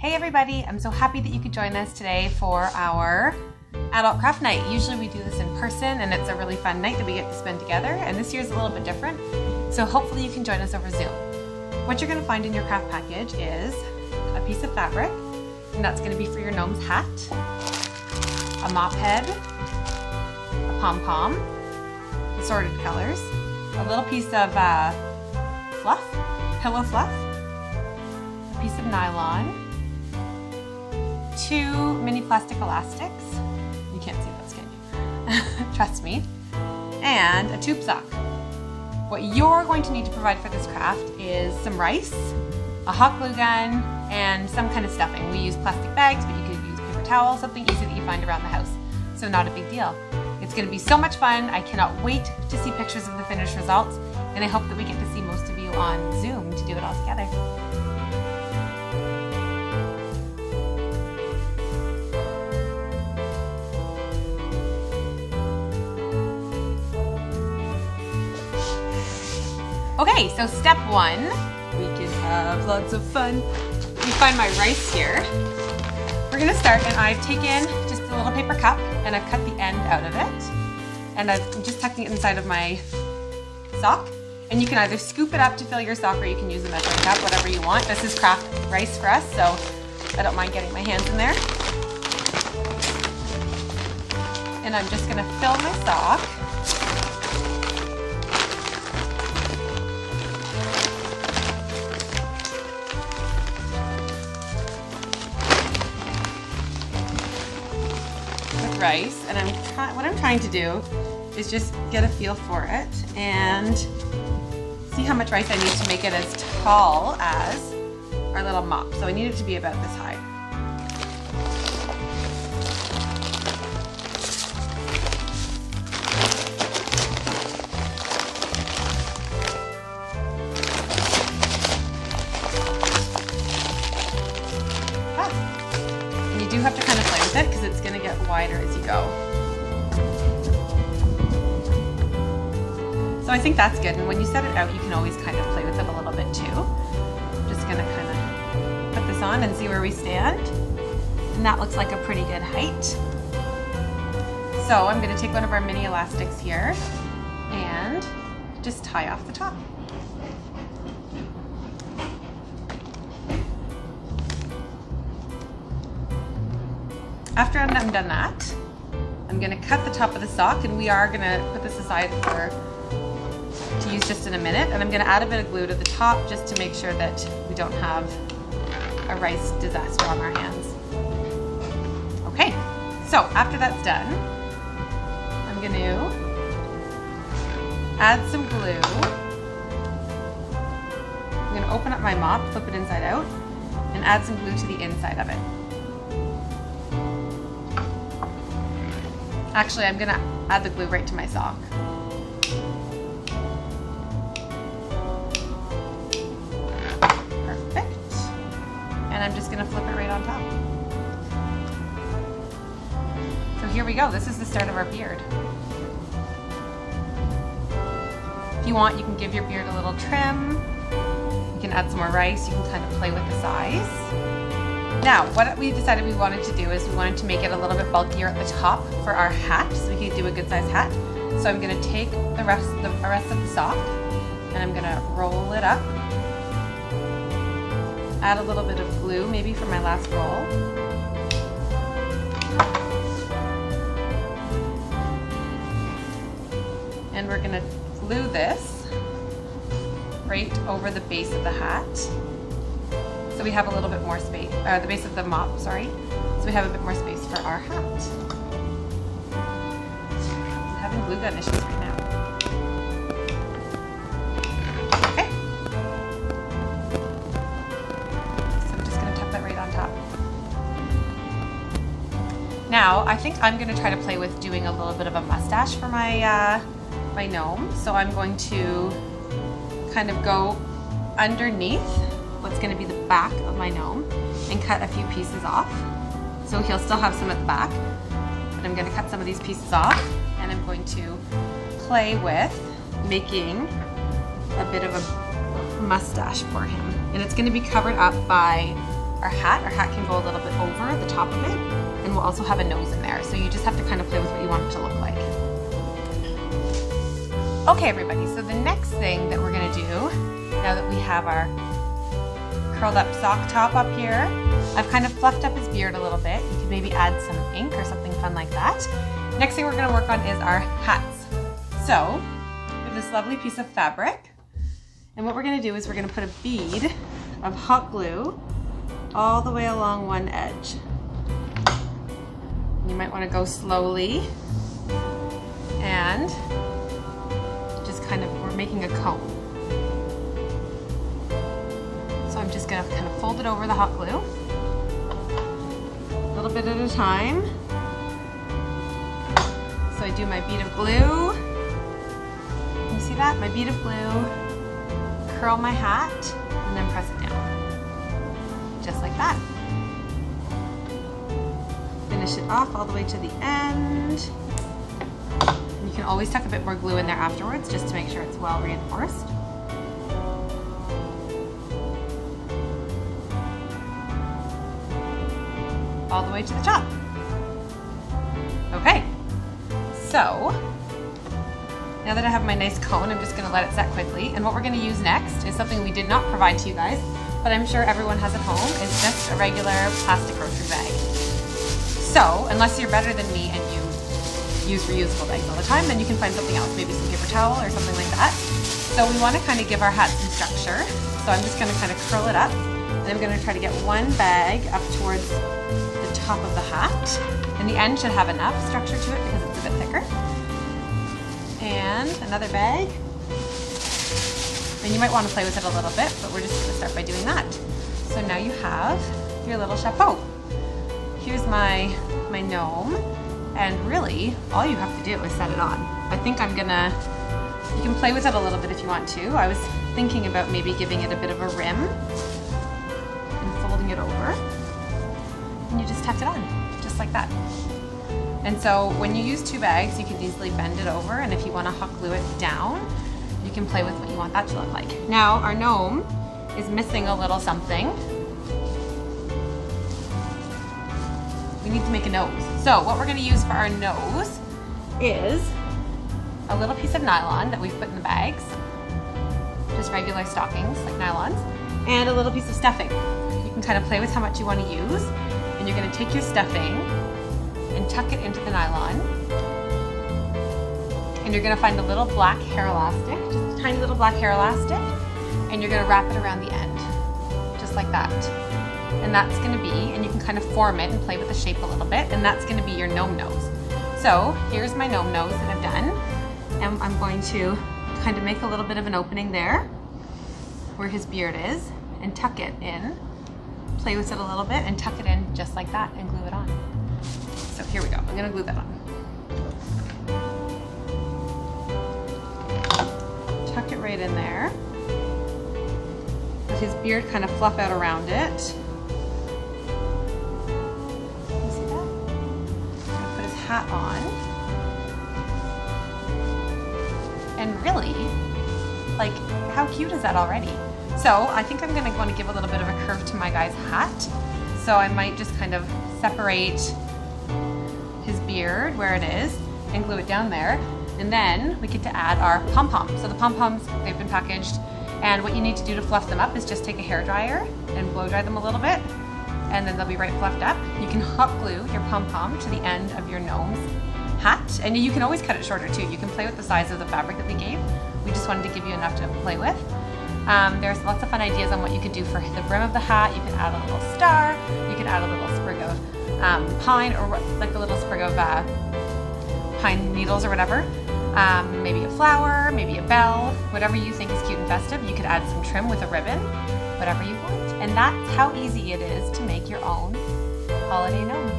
Hey everybody, I'm so happy that you could join us today for our adult craft night. Usually we do this in person and it's a really fun night that we get to spend together, and this year's a little bit different, so hopefully you can join us over Zoom. What you're going to find in your craft package is a piece of fabric, and that's going to be for your gnome's hat, a mop head, a pom-pom, assorted colors, a little piece of fluff, pillow fluff, a piece of nylon, 2 mini plastic elastics, you can't see those, can you? Trust me, and a tube sock. What you're going to need to provide for this craft is some rice, a hot glue gun, and some kind of stuffing. We use plastic bags, but you could use paper towels, something easy that you find around the house. So not a big deal. It's going to be so much fun. I cannot wait to see pictures of the finished results, and I hope that we get to see most of you on Zoom to do it all together. Okay, so step 1, we can have lots of fun. You find my rice here. We're gonna start, and I've taken just a little paper cup and I've cut the end out of it. And I'm just tucking it inside of my sock. And you can either scoop it up to fill your sock or you can use a measuring cup, whatever you want. This is craft rice for us, so I don't mind getting my hands in there. And I'm just gonna fill my sock. Rice, and what I'm trying to do is just get a feel for it and see how much rice I need to make it as tall as our little mop. So I need it to be about this high. And you do have to kind of play with it because it's going to get wider as you go. So I think that's good, and when you set it out you can always kind of play with it a little bit too. I'm just going to kind of put this on and see where we stand, and that looks like a pretty good height. So I'm going to take one of our mini elastics here and just tie off the top. After I'm done that, I'm going to cut the top of the sock, and we are going to put this aside to use just in a minute. And I'm going to add a bit of glue to the top just to make sure that we don't have a rice disaster on our hands. Okay, so after that's done, I'm going to add some glue. I'm going to open up my mop, flip it inside out, and add some glue to the inside of it. Actually, I'm gonna add the glue right to my sock. Perfect. And I'm just gonna flip it right on top. So here we go, this is the start of our beard. If you want, you can give your beard a little trim. You can add some more rice, you can kind of play with the size. Now, what we decided we wanted to do is we wanted to make it a little bit bulkier at the top for our hat, so we could do a good size hat. So I'm going to take the rest of the sock, and I'm going to roll it up. Add a little bit of glue, maybe for my last roll. And we're going to glue this right over the base of the hat. So we have a little bit more space, the base of the mop, sorry. So we have a bit more space for our hat. I'm having glue gun issues right now. Okay. So I'm just gonna tuck that right on top. Now, I think I'm gonna try to play with doing a little bit of a mustache for my, my gnome. So I'm going to kind of go underneath what's going to be the back of my gnome and cut a few pieces off. So he'll still have some at the back, but I'm going to cut some of these pieces off, and I'm going to play with making a bit of a mustache for him. And it's going to be covered up by our hat. Our hat can go a little bit over the top of it, and we'll also have a nose in there. So you just have to kind of play with what you want it to look like. Okay, everybody, so the next thing that we're gonna do, now that we have our curled up sock top up here, I've kind of fluffed up his beard a little bit. You could maybe add some ink or something fun like that. Next thing we're gonna work on is our hats. So, we have this lovely piece of fabric, and what we're gonna do is we're gonna put a bead of hot glue all the way along one edge. You might wanna go slowly, and we're making a cone. So I'm just gonna kind of fold it over the hot glue, a little bit at a time. So I do my bead of glue. Can you see that? My bead of glue, curl my hat, and then press it down. Just like that. Finish it off all the way to the end. You can always tuck a bit more glue in there afterwards just to make sure it's well reinforced. All the way to the top. Okay, so now that I have my nice cone, I'm just gonna let it set quickly. And what we're gonna use next is something we did not provide to you guys, but I'm sure everyone has at home, is just a regular plastic grocery bag. So, unless you're better than me and you use reusable bags all the time, then you can find something else, maybe some paper towel or something like that. So we want to kind of give our hat some structure. So I'm just going to kind of curl it up, and I'm going to try to get one bag up towards the top of the hat, and the end should have enough structure to it because it's a bit thicker. And another bag. And you might want to play with it a little bit, but we're just going to start by doing that. So now you have your little chapeau. Here's my gnome. And really, all you have to do is set it on. I think you can play with it a little bit if you want to. I was thinking about maybe giving it a bit of a rim and folding it over. And you just tuck it on, just like that. And so when you use two bags, you can easily bend it over, and if you want to hot glue it down, you can play with what you want that to look like. Now, our gnome is missing a little something. We need to make a nose. So what we're going to use for our nose is a little piece of nylon that we've put in the bags, just regular stockings like nylons, and a little piece of stuffing. You can kind of play with how much you want to use, and you're going to take your stuffing and tuck it into the nylon, and you're going to find a little black hair elastic, just a tiny little black hair elastic, and you're going to wrap it around the end, just like that. And that's going to be, and you can kind of form it and play with the shape a little bit, and that's going to be your gnome nose. So here's my gnome nose that I've done, and I'm going to kind of make a little bit of an opening there where his beard is, and tuck it in, play with it a little bit, and tuck it in just like that, and glue it on. So here we go, I'm going to glue that on. Tuck it right in there. Let his beard kind of fluff out around it. Hat on, and really, like, how cute is that already? So I think I'm going to want to give a little bit of a curve to my guy's hat, so I might just kind of separate his beard where it is and glue it down there, and then we get to add our pom-poms. So the pom-poms, they've been packaged, and what you need to do to fluff them up is just take a hairdryer and blow dry them a little bit, and then they'll be right fluffed up. You can hot glue your pom-pom to the end of your gnome's hat, and you can always cut it shorter too. You can play with the size of the fabric that we gave. We just wanted to give you enough to play with. There's lots of fun ideas on what you could do for the brim of the hat. You could add a little star, you could add a little sprig of pine, or like a little sprig of pine needles or whatever. Maybe a flower, maybe a bell, whatever you think is cute and festive. You could add some trim with a ribbon, whatever you want. And that's how easy it is to make your own holiday gnome.